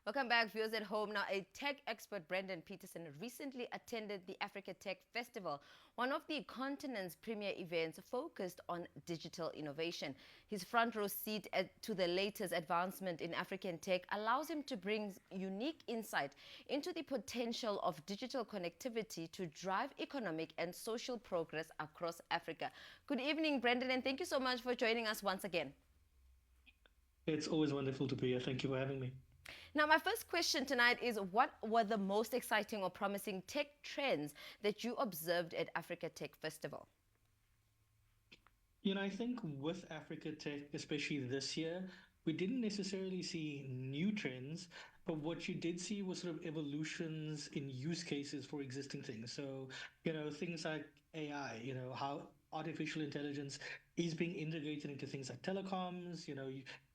Welcome back, viewers at home. Now, a tech expert, Brendon Peterson, recently attended the Africa Tech Festival, one of the continent's premier events focused on digital innovation. His front row seat to the latest advancement in African tech allows him to bring unique insight into the potential of digital connectivity to drive economic and social progress across Africa. Good evening, Brendon, and thank you so much for joining us once again. It's always wonderful to be here. Thank you for having me. Now, my first question tonight is what were the most exciting or promising tech trends that you observed at Africa Tech Festival? I think with Africa Tech, especially this year, we didn't necessarily see new trends, but what you did see was sort of evolutions in use cases for existing things. So, things like AI, how artificial intelligence is being integrated into things like telecoms,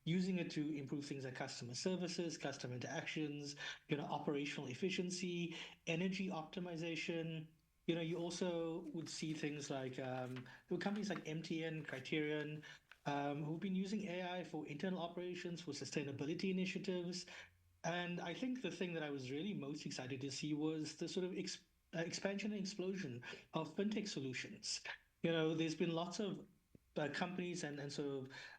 using it to improve things like customer services, customer interactions, operational efficiency, energy optimization. You also would see things like there were companies like MTN, Criterion, who've been using AI for internal operations, for sustainability initiatives. And I think the thing that I was really most excited to see was the sort of expansion and explosion of fintech solutions. There's been lots of companies and sort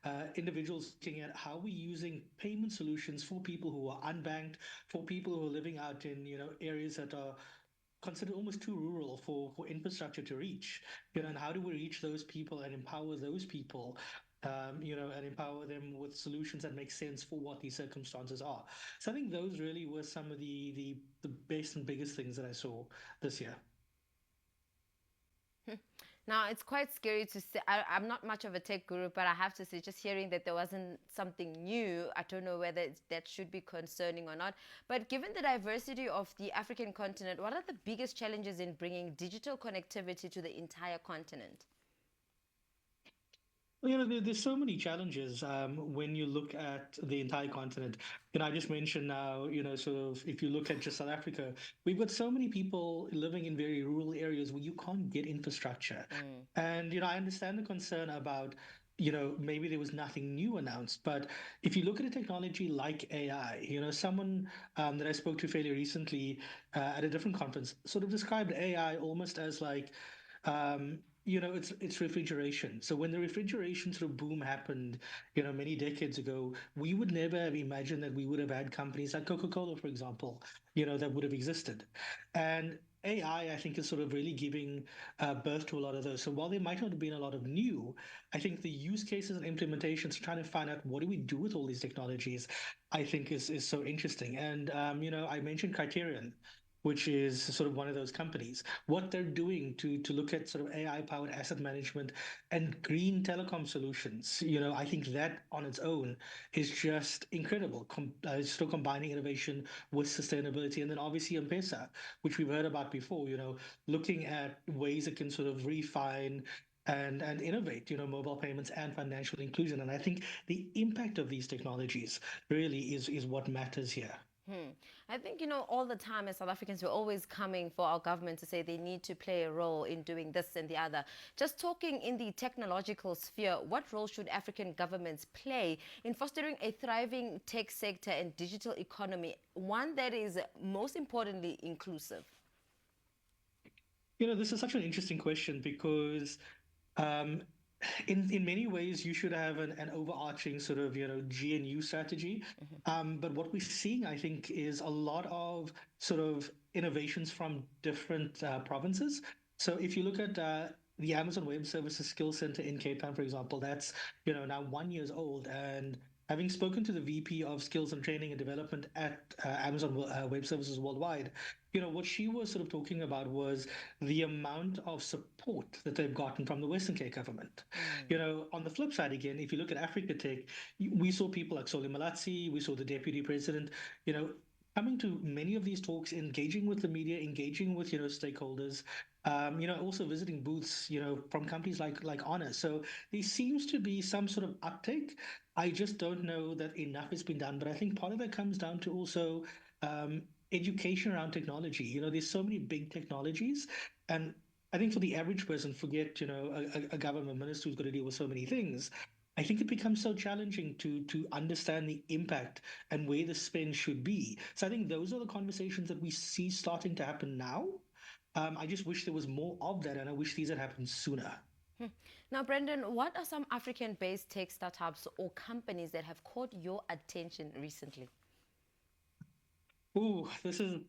of individuals looking at how we're using payment solutions for people who are unbanked, for people who are living out in areas that are considered almost too rural for infrastructure to reach. And how do we reach those people and empower those people? And empower them with solutions that make sense for what these circumstances are. So I think those really were some of the best and biggest things that I saw this year. Now, it's quite scary to say. I'm not much of a tech guru, but I have to say, just hearing that there wasn't something new, I don't know whether that should be concerning or not. But given the diversity of the African continent, what are the biggest challenges in bringing digital connectivity to the entire continent? Well, there's so many challenges when you look at the entire continent. I just mentioned now, sort of if you look at just South Africa, we've got so many people living in very rural areas where you can't get infrastructure. Mm. And, I understand the concern about, maybe there was nothing new announced. But if you look at a technology like AI, someone that I spoke to fairly recently at a different conference sort of described AI almost as like, it's refrigeration. So when the refrigeration sort of boom happened, many decades ago, we would never have imagined that we would have had companies like Coca-Cola, for example, that would have existed. And AI, I think, is sort of really giving birth to a lot of those. So while there might not have been a lot of new, I think the use cases and implementations, trying to find out what do we do with all these technologies, I think is so interesting. And I mentioned Criterion, which is sort of one of those companies. What they're doing to look at sort of AI-powered asset management and green telecom solutions, I think that on its own is just incredible. Still combining innovation with sustainability, and then obviously M-Pesa, which we've heard about before. Looking at ways it can sort of refine and innovate, mobile payments and financial inclusion. And I think the impact of these technologies really is what matters here. I think, all the time as South Africans, we're always coming for our government to say they need to play a role in doing this and the other. Just talking in the technological sphere, what role should African governments play in fostering a thriving tech sector and digital economy, one that is most importantly inclusive? This is such an interesting question because um, in many ways you should have an overarching sort of GNU strategy. But what we're seeing, I think, is a lot of sort of innovations from different provinces. So if you look at the Amazon Web Services Skill Center in Cape Town, for example, that's now 1 year old. And having spoken to the VP of Skills and Training and Development at Amazon Web Services Worldwide, what she was sort of talking about was the amount of support that they've gotten from the Western Cape government. Mm. On the flip side, again, if you look at Africa Tech, we saw people like Soli Malatsi, we saw the deputy president, coming to many of these talks, engaging with the media, engaging with stakeholders, also visiting booths, from companies like Honor. So there seems to be some sort of uptake. I just don't know that enough has been done, but I think part of it comes down to also education around technology. There's so many big technologies, and I think for the average person, forget a government minister who's got to deal with so many things. I think it becomes so challenging to understand the impact and where the spend should be. So I think those are the conversations that we see starting to happen now. I just wish there was more of that, and I wish these had happened sooner. Hmm. Now, Brendon, what are some African-based tech startups or companies that have caught your attention recently? Ooh, this is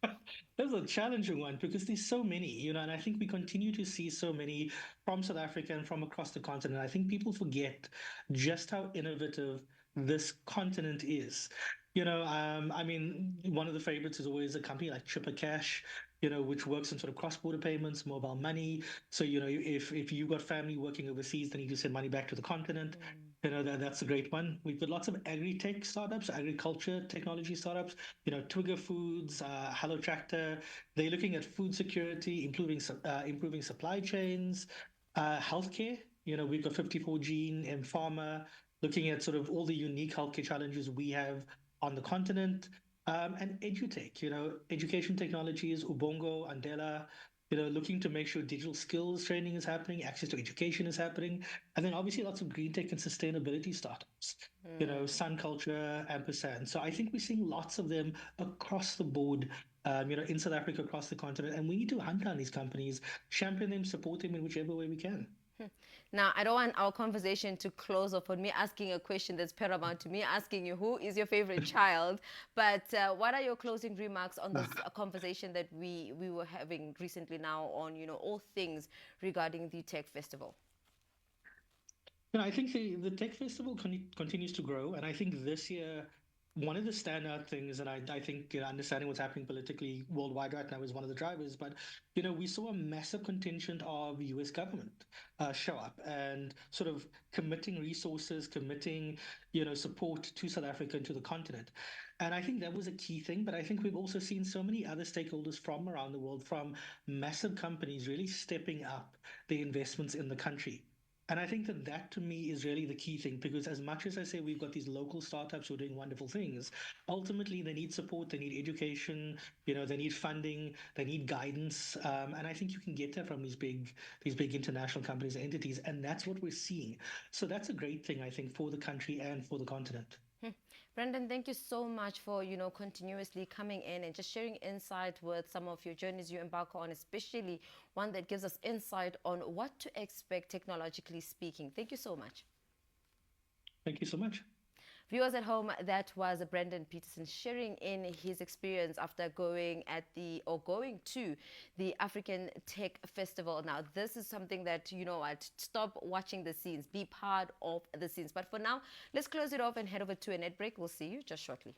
this is a challenging one because there's so many, and I think we continue to see so many from South Africa and from across the continent. I think people forget just how innovative this continent is. I mean, one of the favorites is always a company like Chipper Cash, which works on sort of cross-border payments, mobile money. So, if you've got family working overseas, they need to send money back to the continent. Mm. That's a great one. We've got lots of agri-tech startups, agriculture technology startups, Twigger Foods, Hello Tractor. They're looking at food security, improving supply chains, healthcare. We've got 54 Gene and Pharma, looking at sort of all the unique healthcare challenges we have on the continent. And EduTech, education technologies, Ubongo, Andela, looking to make sure digital skills training is happening, access to education is happening, and then obviously lots of green tech and sustainability startups, Mm. Sun Culture, Ampersand. So I think we're seeing lots of them across the board, in South Africa, across the continent, and we need to hunt down these companies, champion them, support them in whichever way we can. Hmm. Now, I don't want our conversation to close off on me asking a question that's paramount to me, asking you who is your favorite child. But what are your closing remarks on this conversation that we were having recently now on, all things regarding the Tech Festival? I think the tech festival continues to grow, and I think this year one of the standout things, and I think understanding what's happening politically worldwide right now is one of the drivers. But we saw a massive contingent of U.S. government show up and sort of committing resources, committing support to South Africa and to the continent. And I think that was a key thing. But I think we've also seen so many other stakeholders from around the world, from massive companies, really stepping up their investments in the country. And I think that that to me is really the key thing, because as much as I say we've got these local startups who are doing wonderful things, ultimately they need support, they need education, they need funding, they need guidance, and I think you can get that from these big international companies and entities, and that's what we're seeing. So that's a great thing, I think, for the country and for the continent. Hmm. Brendon, thank you so much for, continuously coming in and just sharing insight with some of your journeys you embark on, especially one that gives us insight on what to expect technologically speaking. Thank you so much. Thank you so much. Viewers at home, that was Brendon Peterson sharing in his experience after going to the African Tech Festival. Now, this is something that, stop watching the scenes, be part of the scenes. But for now, let's close it off and head over to a net break. We'll see you just shortly.